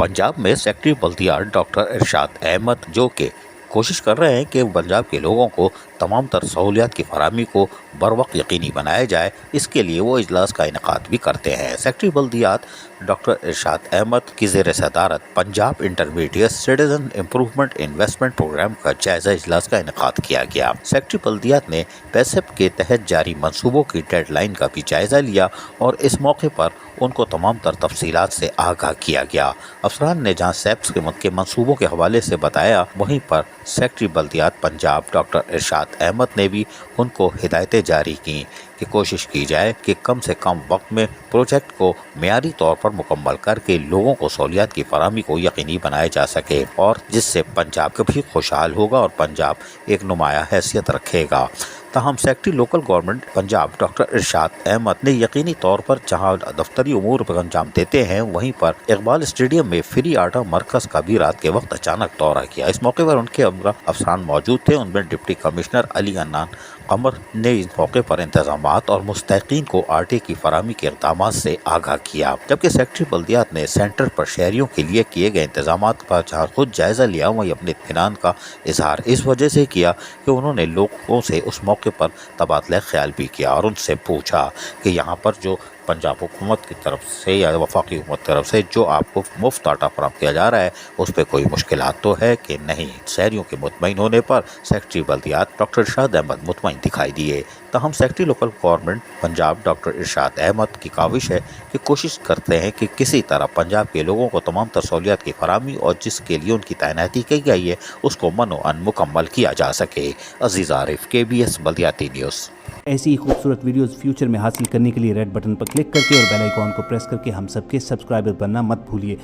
पंजाब में सेक्रेटरी बल्दियात डॉक्टर इरशाद अहमद जो कि कोशिश कर रहे हैं कि पंजाब के लोगों को तमाम तर सहूलियात की फराहमी को बर वक्त यकीनी बनाया जाए, इसके लिए वो इजलास का इनेकाद भी करते हैं। सेक्रेटरी बल्दियात डॉक्टर इरशाद अहमद की ज़ेर सदारत Punjab intermediate citizen improvement investment programme का जायज़ा इजलास का इनेकाद किया गया। सेक्रेटरी बल्दियात ने पैसेप के तहत जारी मनसूबों की डेडलाइन का भी जायज़ा लिया और इस मौके पर उनको तमाम तर तफसीलात से आगाह किया गया। अफसरान ने जहाँ सेप्स के मनसूबों के हवाले से बताया, वहीं पर सेक्रेटरी बल्दियात पंजाब डॉक्टर इरशाद अहमद ने भी उनको हिदायतें जारी की कि कोशिश की जाए कि कम से कम वक्त में प्रोजेक्ट को मियारी तौर पर मुकम्मल करके लोगों को सहूलियात की फराहमी को यकीनी बनाया जा सके और जिससे पंजाब कभी खुशहाल होगा और पंजाब एक नुमाया हैसियत रखेगा। ताहम secretary local government Punjab doctor Irshad Ahmad ने यकीनी तौर पर जहां दफ्तरी उमूर पर अंजाम देते हैं, वहीं पर इकबाल स्टेडियम में फ्री आटा मरकज़ का भी रात के वक्त अचानक दौरा किया। इस मौके पर उनके अफसरान मौजूद थे। उनमें डिप्टी कमिश्नर अली अन्नान कमर ने इस मौके पर इंतजामात और मुस्तहिकीन को आटे की फराहमी के इक़दाम से आगाह किया, जबकि सेक्रेटरी बल्दियात ने सेंटर पर शहरियों के लिए किए गए इंतजामात का जहाँ खुद जायज़ा लिया, वहीं अपने इत्मीनान का इजहार इस वजह से किया कि उन्होंने लोगों से उस मौके पर तबादला ख्याल भी किया और उनसे पूछा कि यहाँ पर जो पंजाब हुकूमत की तरफ से या वफाकी हुकूमत की तरफ से जो आपको मुफ्त आटा फराहम किया जा रहा है, उस पर कोई मुश्किलात तो है कि नहीं। शहरियों के मुतमईन होने पर सेक्रेटरी बल्दियात डॉक्टर इरशाद अहमद मुतमईन दिखाई दिए। ताहम secretary local government Punjab doctor Irshad Ahmad की काविश है कि कोशिश करते हैं कि किसी तरह पंजाब के लोगों को तमाम तर सहूलियात की फराहमी और जिसके लिए उनकी तैनाती की गई है उसको मनोअन मुकम्मल किया जा सके। अजीज़ आरिफ, KBS बल्दियाती न्यूज़। ऐसी ही खूबसूरत वीडियोस फ्यूचर में हासिल करने के लिए रेड बटन पर क्लिक करके और बेल आइकॉन को प्रेस करके हम सबके सब्सक्राइबर बनना मत भूलिए।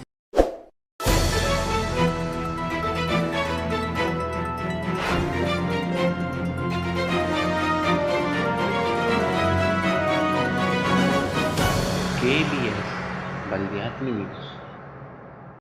KBS बल्दियाती न्यूज़।